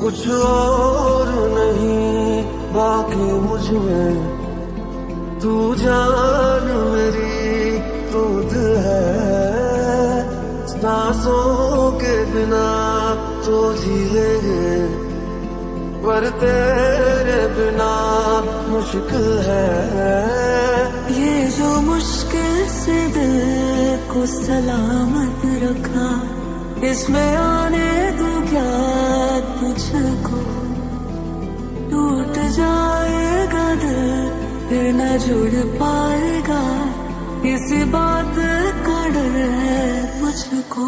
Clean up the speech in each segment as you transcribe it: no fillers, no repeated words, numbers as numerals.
कुछ और नहीं बाकी मुझ में, तू जान मेरी तू दिल है। सांसों के बिना तो जी लेंगे, पर तेरे बिना मुश्किल है। ये जो मुश्किल से दिल को सलामत रखा, इसमें आने दूं क्या तुझको। टूट जाएगा दिल फिर न जुड़ पाएगा, इसी बात का डर है मुझको।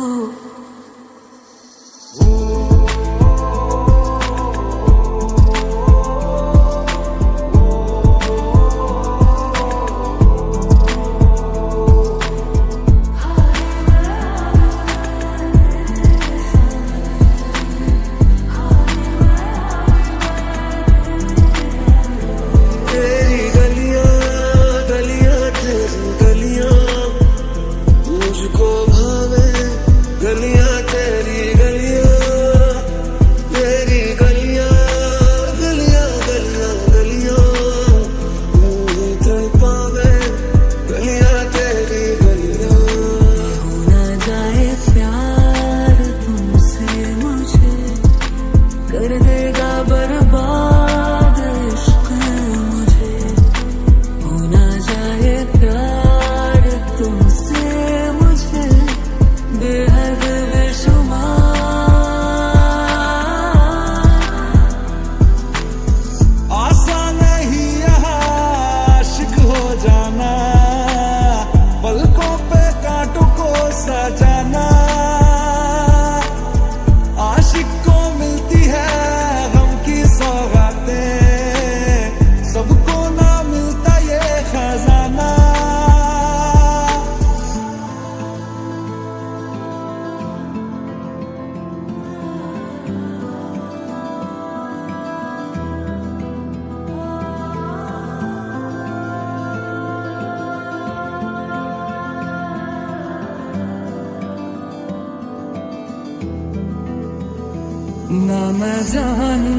ना मैं जानूं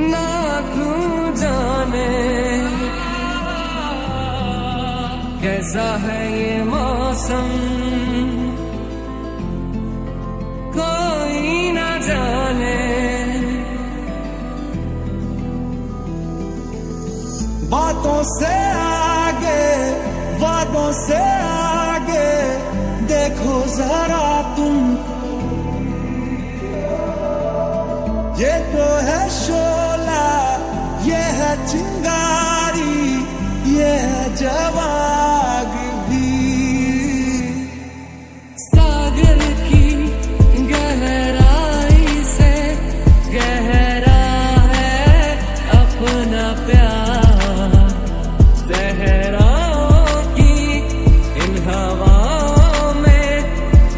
ना तू जाने, कैसा है ये मौसम कोई ना जाने। बातों से आगे वादों से आगे देखो जरा तुम, ये तो है शोला ये है चिंगारी ये है जवाग भी। सागर की गहराई से गहरा है अपना प्यार, सहराओं की इन हवाओं में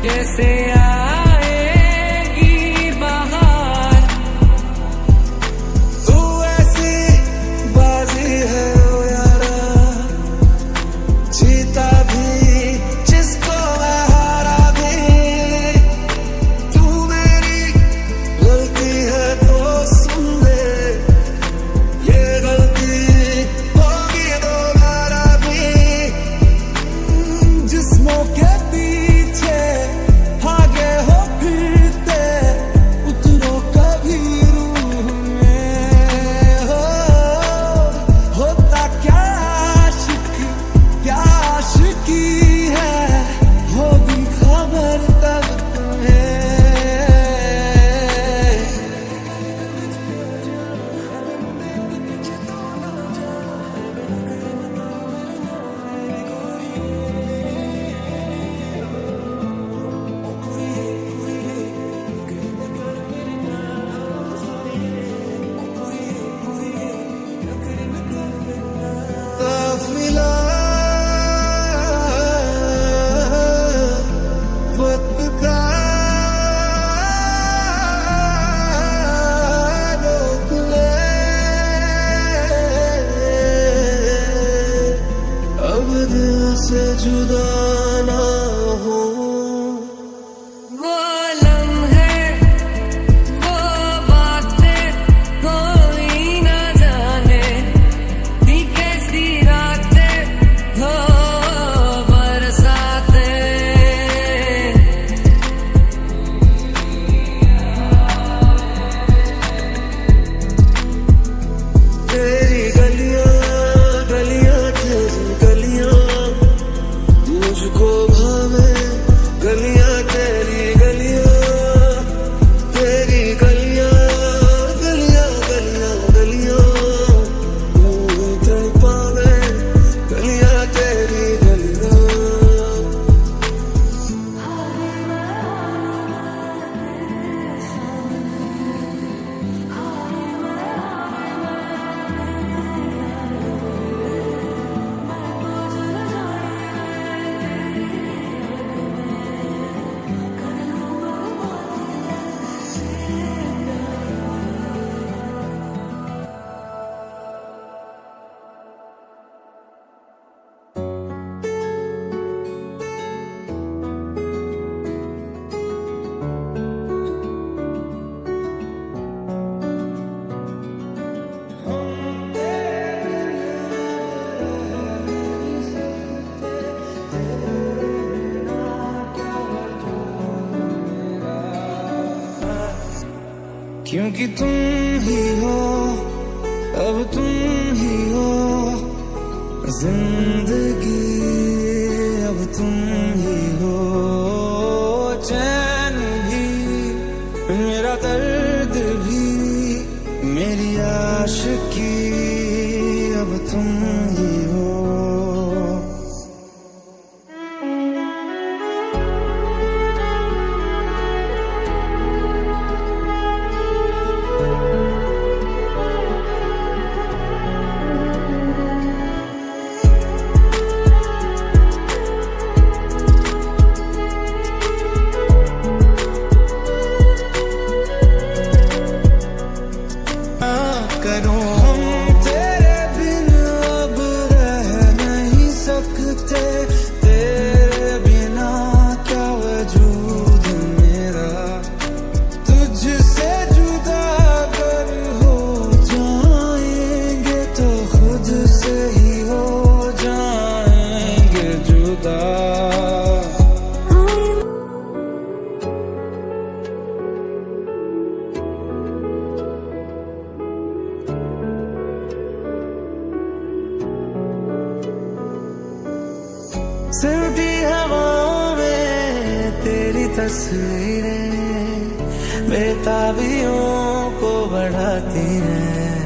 कैसे से जुदा ना हो। वो लम्हे क्योंकि तुम ही हो, अब तुम ही हो जिंदगी, अब तुम ही हो चैन भी, मेरा दर्द भी, मेरी आशिकी, अब तुम ही हो। करूं हम तेरे बिन अब रह नहीं सकते, तेरे बिना क्या वजूद मेरा, तुझसे जुदा अगर हो जाएंगे तो खुद से ही हो जाएंगे जुदा। सिमटी हवाओं में तेरी तस्वीरें बेताबियों को बढ़ाती हैं,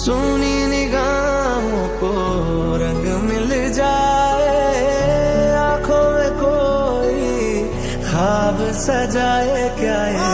सुनी निगाहों को रंग मिल जाए, आंखों में कोई ख्वाब सजाए क्या ये